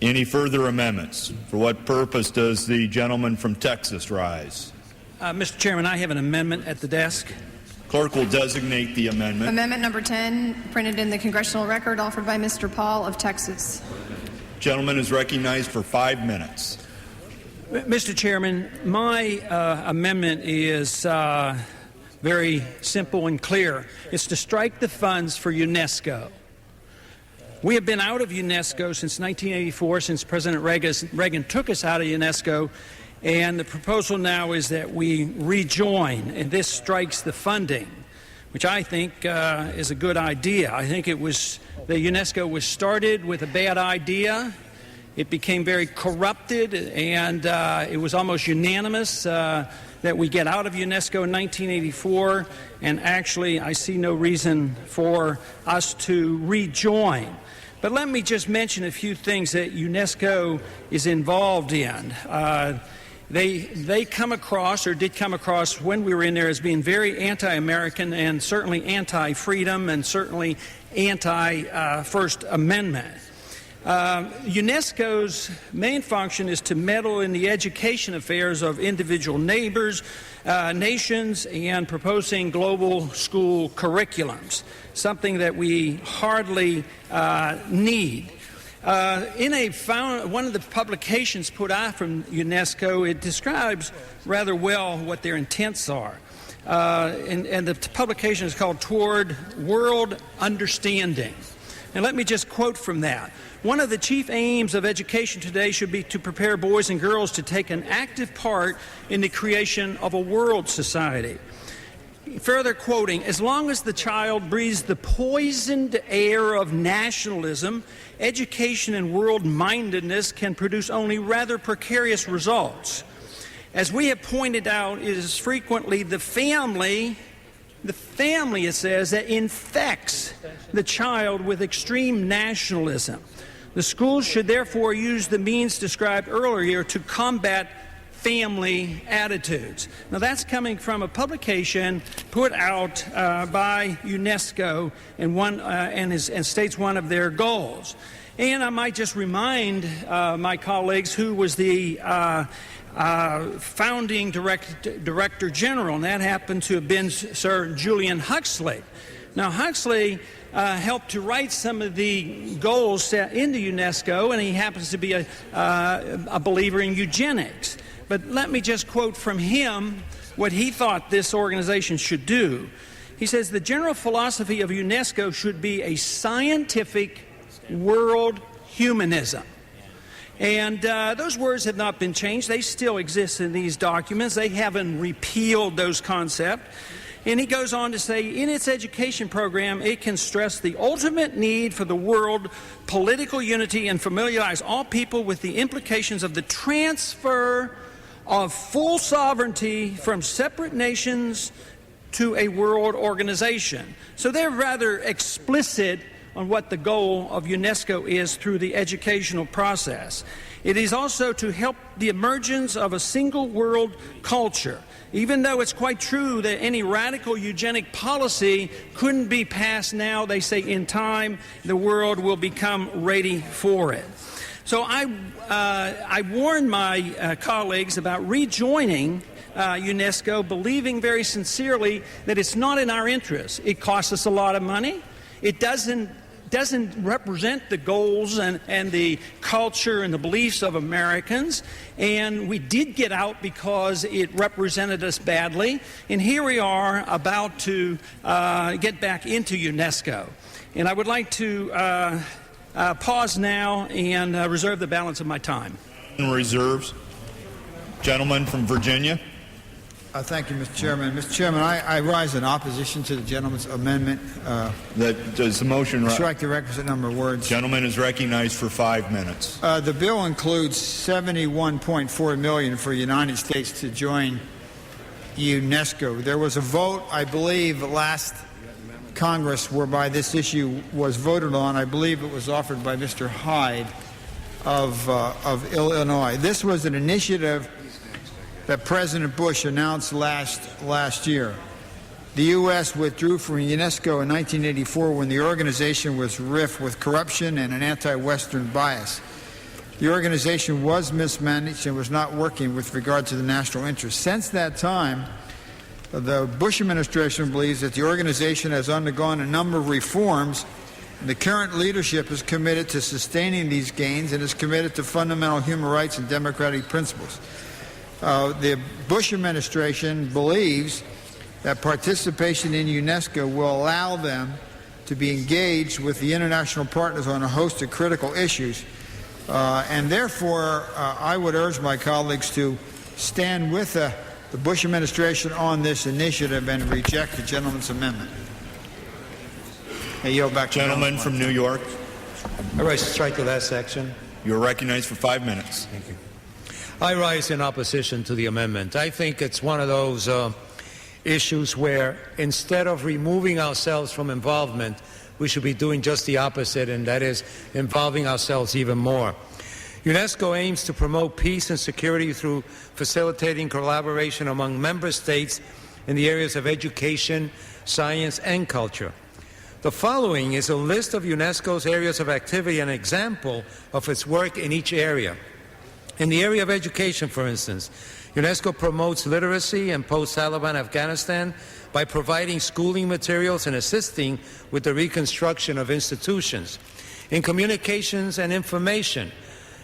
Any further amendments? For what purpose does the gentleman from Texas rise? Mr. Chairman, I have an amendment at the desk. Clerk will designate the amendment. Amendment number 10, printed in the congressional record, offered by Mr. Paul of Texas. Gentleman is recognized for 5 minutes. Mr. Chairman, my amendment is very simple and clear. It's to strike the funds for UNESCO. We have been out of UNESCO since 1984, since President Reagan took us out of UNESCO, and the proposal now is that we rejoin, and this strikes the funding, which I think is a good idea. I think the UNESCO was started with a bad idea. It became very corrupted, and it was almost unanimous that we get out of UNESCO in 1984, and actually I see no reason for us to rejoin. But let me just mention a few things that UNESCO is involved in. They come across, or did come across when we were in there, as being very anti-American and certainly anti-freedom and certainly anti-First Amendment. UNESCO's main function is to meddle in the education affairs of individual nations, and proposing global school curriculums, something that we hardly need. One of the publications put out from UNESCO, it describes rather well what their intents are. And the publication is called Toward World Understanding. And let me just quote from that. One of the chief aims of education today should be to prepare boys and girls to take an active part in the creation of a world society. Further quoting, as long as the child breathes the poisoned air of nationalism, education and world-mindedness can produce only rather precarious results. As we have pointed out, it is frequently the family, it says, that infects the child with extreme nationalism. The schools should therefore use the means described earlier to combat family attitudes. Now that's coming from a publication put out by UNESCO and states one of their goals. And I might just remind my colleagues who was the founding Director General, and that happened to have been Sir Julian Huxley. Now Huxley helped to write some of the goals set into UNESCO, and he happens to be a believer in eugenics. But let me just quote from him what he thought this organization should do. He says, the general philosophy of UNESCO should be a scientific world humanism. And those words have not been changed. They still exist in these documents. They haven't repealed those concepts. And he goes on to say, in its education program, it can stress the ultimate need for the world political unity and familiarize all people with the implications of the transfer of full sovereignty from separate nations to a world organization. So they're rather explicit on what the goal of UNESCO is through the educational process. It is also to help the emergence of a single world culture. Even though it's quite true that any radical eugenic policy couldn't be passed now, they say in time the world will become ready for it. So I warn my colleagues about rejoining UNESCO, believing very sincerely that it's not in our interest. It costs us a lot of money. It doesn't represent the goals and the culture and the beliefs of Americans. And we did get out because it represented us badly. And here we are about to get back into UNESCO. And I would like to pause now and reserve the balance of my time. Reserves. Gentleman from Virginia. Thank you, Mr. Chairman. Mr. Chairman, I rise in opposition to the gentleman's amendment. Does the motion strike the requisite number of words? Gentleman is recognized for 5 minutes. The bill includes $71.4 million for the United States to join UNESCO. There was a vote, I believe, last Congress whereby this issue was voted on. I believe it was offered by Mr. Hyde of Illinois. This was an initiative that President Bush announced last year. The U.S. withdrew from UNESCO in 1984 when the organization was rife with corruption and an anti-Western bias. The organization was mismanaged and was not working with regard to the national interest. Since that time, the Bush administration believes that the organization has undergone a number of reforms. The current leadership is committed to sustaining these gains and is committed to fundamental human rights and democratic principles. The Bush administration believes that participation in UNESCO will allow them to be engaged with the international partners on a host of critical issues. And therefore, I would urge my colleagues to stand with the Bush administration on this initiative and reject the gentleman's amendment. I yield back to Gentleman from New York, I rise to strike the last section. you're recognized for 5 minutes. Thank you. I rise in opposition to the amendment. I think it's one of those issues where instead of removing ourselves from involvement, we should be doing just the opposite, and that is involving ourselves even more. UNESCO aims to promote peace and security through facilitating collaboration among member states in the areas of education, science, and culture. The following is a list of UNESCO's areas of activity, an example of its work in each area. In the area of education, for instance, UNESCO promotes literacy in post-Taliban Afghanistan by providing schooling materials and assisting with the reconstruction of institutions. In communications and information,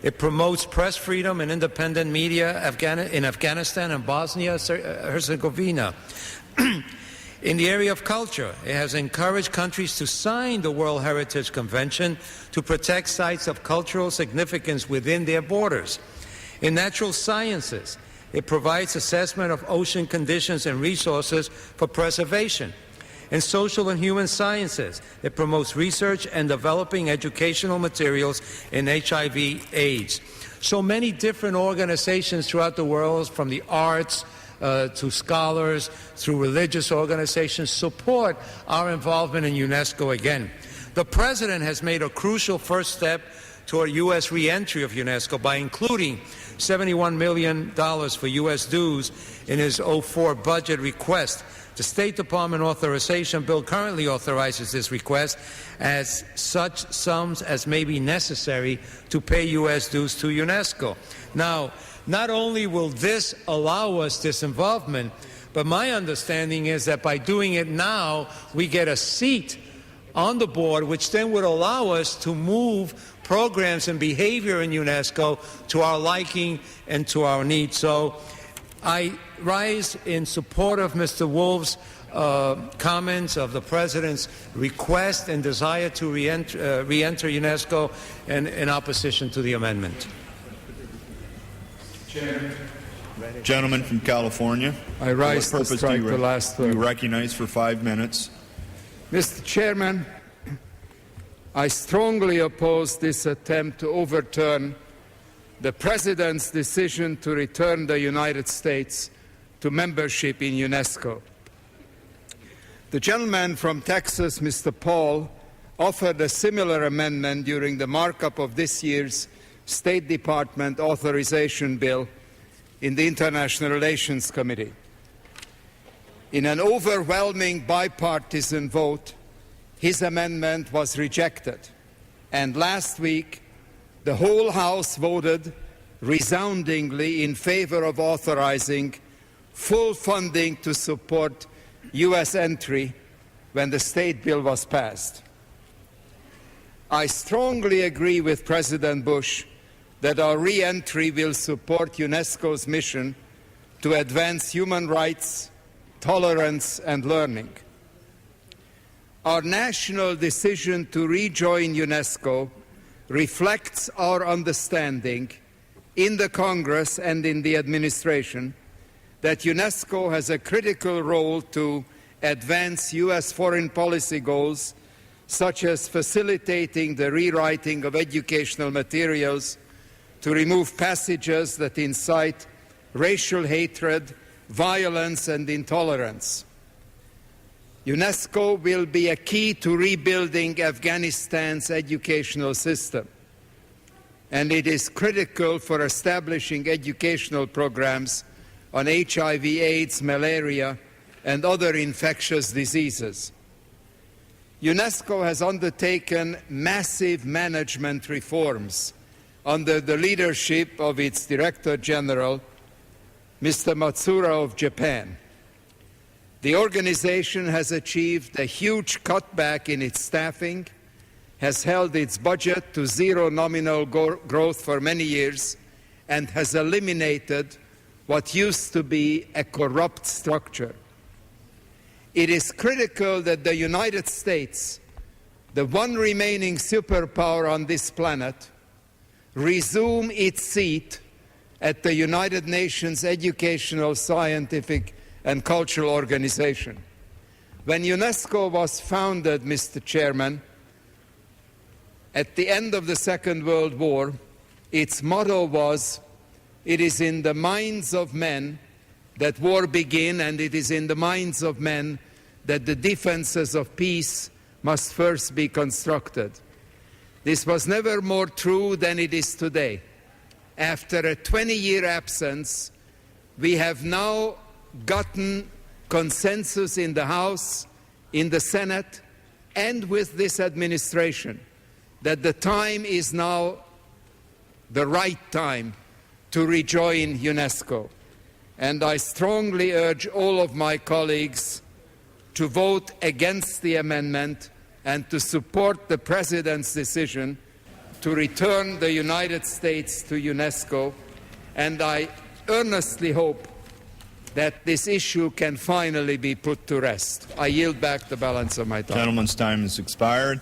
it promotes press freedom and independent media in Afghanistan and Bosnia-Herzegovina. In the area of culture, it has encouraged countries to sign the World Heritage Convention to protect sites of cultural significance within their borders. In natural sciences, it provides assessment of ocean conditions and resources for preservation. In social and human sciences, it promotes research and developing educational materials in HIV/AIDS. So many different organizations throughout the world, from the arts to scholars, through religious organizations, support our involvement in UNESCO again. The President has made a crucial first step toward U.S. re-entry of UNESCO by including $71 million for U.S. dues in his 04 budget request. The State Department authorization bill currently authorizes this request as such sums as may be necessary to pay U.S. dues to UNESCO. Now, not only will this allow us this involvement, but my understanding is that by doing it now, we get a seat on the board, which then would allow us to move programs and behavior in UNESCO to our liking and to our needs. So I rise in support of Mr. Wolf's comments, of the President's request and desire to re-enter UNESCO, and in opposition to the amendment. Gentleman from California. I rise For what to purpose strike do the last word. you recognize for 5 minutes? Mr. Chairman, I strongly oppose this attempt to overturn the President's decision to return the United States to membership in UNESCO. The gentleman from Texas, Mr. Paul, offered a similar amendment during the markup of this year's State Department authorization bill in the International Relations Committee. In an overwhelming bipartisan vote, his amendment was rejected, and last week the whole House voted resoundingly in favor of authorizing full funding to support U.S. entry when the state bill was passed. I strongly agree with President Bush that our re-entry will support UNESCO's mission to advance human rights, tolerance, and learning. Our national decision to rejoin UNESCO reflects our understanding in the Congress and in the administration that UNESCO has a critical role to advance U.S. foreign policy goals, such as facilitating the rewriting of educational materials to remove passages that incite racial hatred, violence, and intolerance. UNESCO will be a key to rebuilding Afghanistan's educational system, and it is critical for establishing educational programs on HIV, AIDS, malaria, and other infectious diseases. UNESCO has undertaken massive management reforms under the leadership of its Director General, Mr. Matsura of Japan. The organization has achieved a huge cutback in its staffing, has held its budget to zero nominal growth for many years, and has eliminated what used to be a corrupt structure. It is critical that the United States, the one remaining superpower on this planet, resume its seat at the United Nations Educational, Scientific and Cultural Organization. When UNESCO was founded, Mr. Chairman, at the end of the Second World War, its motto was, "It is in the minds of men that war begin, and it is in the minds of men that the defenses of peace must first be constructed." This was never more true than it is today. After a 20-year absence, we have now gotten consensus in the House, in the Senate, and with this administration that the time is now the right time to rejoin UNESCO. And I strongly urge all of my colleagues to vote against the amendment and to support the President's decision to return the United States to UNESCO. And I earnestly hope that this issue can finally be put to rest. I yield back the balance of my time. Gentleman's time has expired.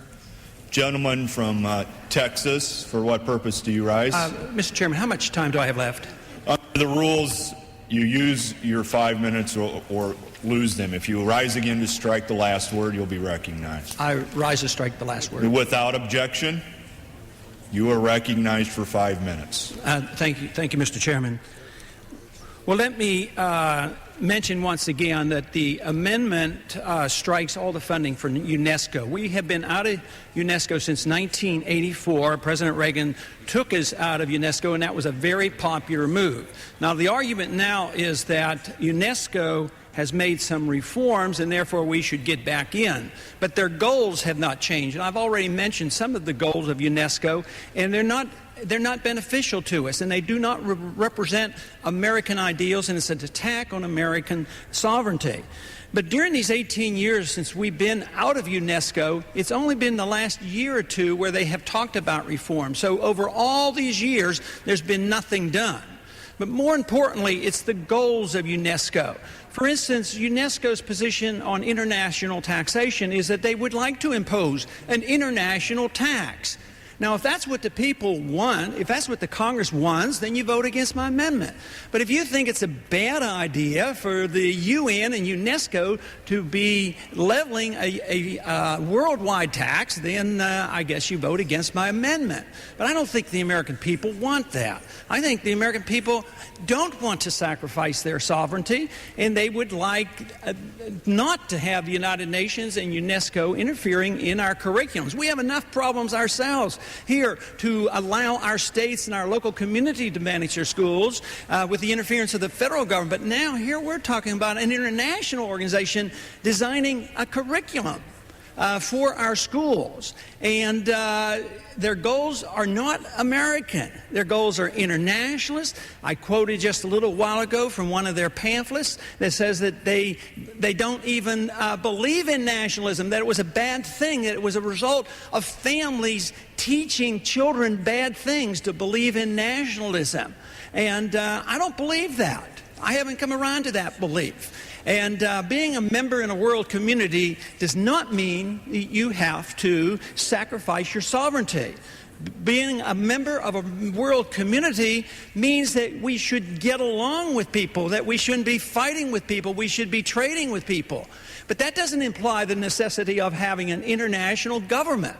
Gentleman from Texas, for what purpose do you rise? Mr. Chairman, how much time do I have left? Under the rules, you use your 5 minutes or lose them. If you rise again to strike the last word, you'll be recognized. I rise to strike the last word. Without objection, you are recognized for 5 minutes. Thank you, Mr. Chairman. Well, let me mention once again that the amendment strikes all the funding for UNESCO. We have been out of UNESCO since 1984. President Reagan took us out of UNESCO, and that was a very popular move. Now, the argument now is that UNESCO has made some reforms, and therefore we should get back in. But their goals have not changed. And I've already mentioned some of the goals of UNESCO, and they're not beneficial to us, and they do not represent American ideals, and it's an attack on American sovereignty. But during these 18 years since we've been out of UNESCO, it's only been the last year or two where they have talked about reform. So over all these years, there's been nothing done. But more importantly, it's the goals of UNESCO. For instance, UNESCO's position on international taxation is that they would like to impose an international tax. Now, if that's what the people want, if that's what the Congress wants, then you vote against my amendment. But if you think it's a bad idea for the UN and UNESCO to be leveling a worldwide tax, then I guess you vote against my amendment. But I don't think the American people want that. I think the American people don't want to sacrifice their sovereignty, and they would like not to have the United Nations and UNESCO interfering in our curriculums. We have enough problems ourselves here to allow our states and our local community to manage their schools with the interference of the federal government. But now here we're talking about an international organization designing a curriculum for our schools. And their goals are not American. Their goals are internationalist. I quoted just a little while ago from one of their pamphlets that says that they don't even believe in nationalism, that it was a bad thing, that it was a result of families teaching children bad things to believe in nationalism. And I don't believe that. I haven't come around to that belief. And being a member in a world community does not mean you have to sacrifice your sovereignty. Being a member of a world community means that we should get along with people, that we shouldn't be fighting with people, we should be trading with people. But that doesn't imply the necessity of having an international government.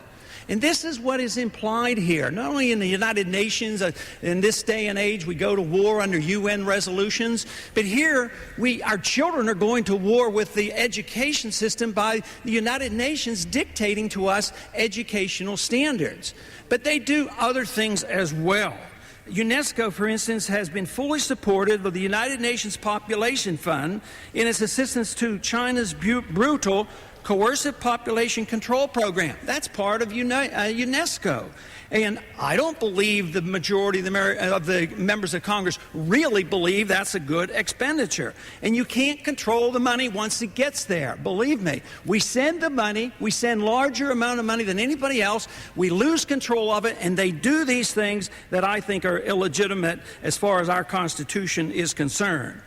And this is what is implied here. Not only in the United Nations, in this day and age, we go to war under UN resolutions, but here our children are going to war with the education system by the United Nations dictating to us educational standards. But they do other things as well. UNESCO, for instance, has been fully supportive of the United Nations Population Fund in its assistance to China's brutal coercive population control program. That's part of UNESCO. And I don't believe the majority of the members of Congress really believe that's a good expenditure. And you can't control the money once it gets there. Believe me, we send the money, we send larger amount of money than anybody else, we lose control of it, and they do these things that I think are illegitimate as far as our Constitution is concerned.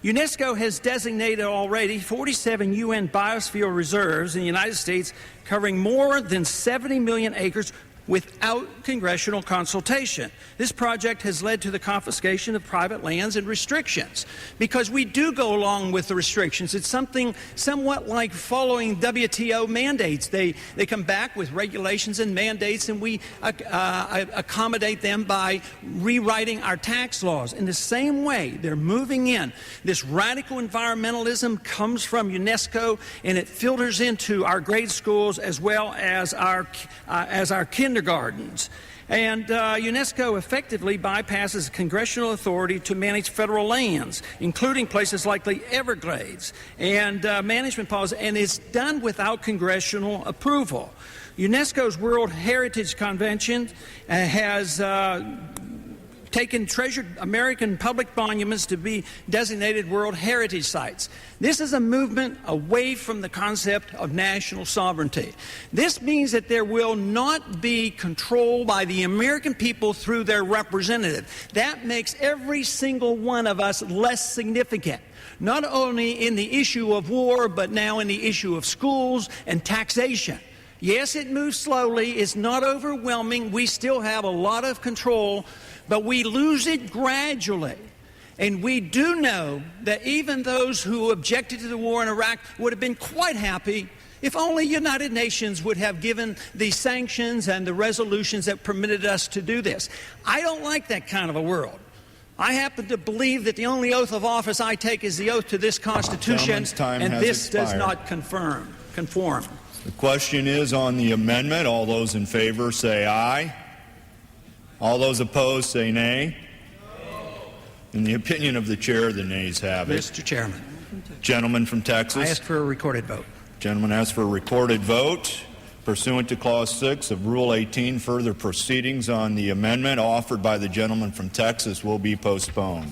UNESCO has designated already 47 UN biosphere reserves in the United States covering more than 70 million acres without congressional consultation. This project has led to the confiscation of private lands and restrictions because we do go along with the restrictions. It's something somewhat like following WTO mandates. They come back with regulations and mandates, and we accommodate them by rewriting our tax laws. In the same way, they're moving in. This radical environmentalism comes from UNESCO, and it filters into our grade schools as well as our kindergartens. And UNESCO effectively bypasses congressional authority to manage federal lands, including places like the Everglades, and management policy, and it's done without congressional approval. UNESCO's World Heritage Convention has taken treasured American public monuments to be designated World Heritage Sites. This is a movement away from the concept of national sovereignty. This means that there will not be control by the American people through their representative. That makes every single one of us less significant, not only in the issue of war, but now in the issue of schools and taxation. Yes, it moves slowly. It's not overwhelming. We still have a lot of control, but we lose it gradually. And we do know that even those who objected to the war in Iraq would have been quite happy if only United Nations would have given the sanctions and the resolutions that permitted us to do this. I don't like that kind of a world. I happen to believe that the only oath of office I take is the oath to this Constitution, and this does not conform. The question is on the amendment. All those in favor say aye. All those opposed say nay. In the opinion of the chair, the nays have it. Mr. Chairman. Gentleman from Texas. I ask for a recorded vote. Gentleman asks for a recorded vote. Pursuant to Clause 6 of Rule 18, further proceedings on the amendment offered by the gentleman from Texas will be postponed.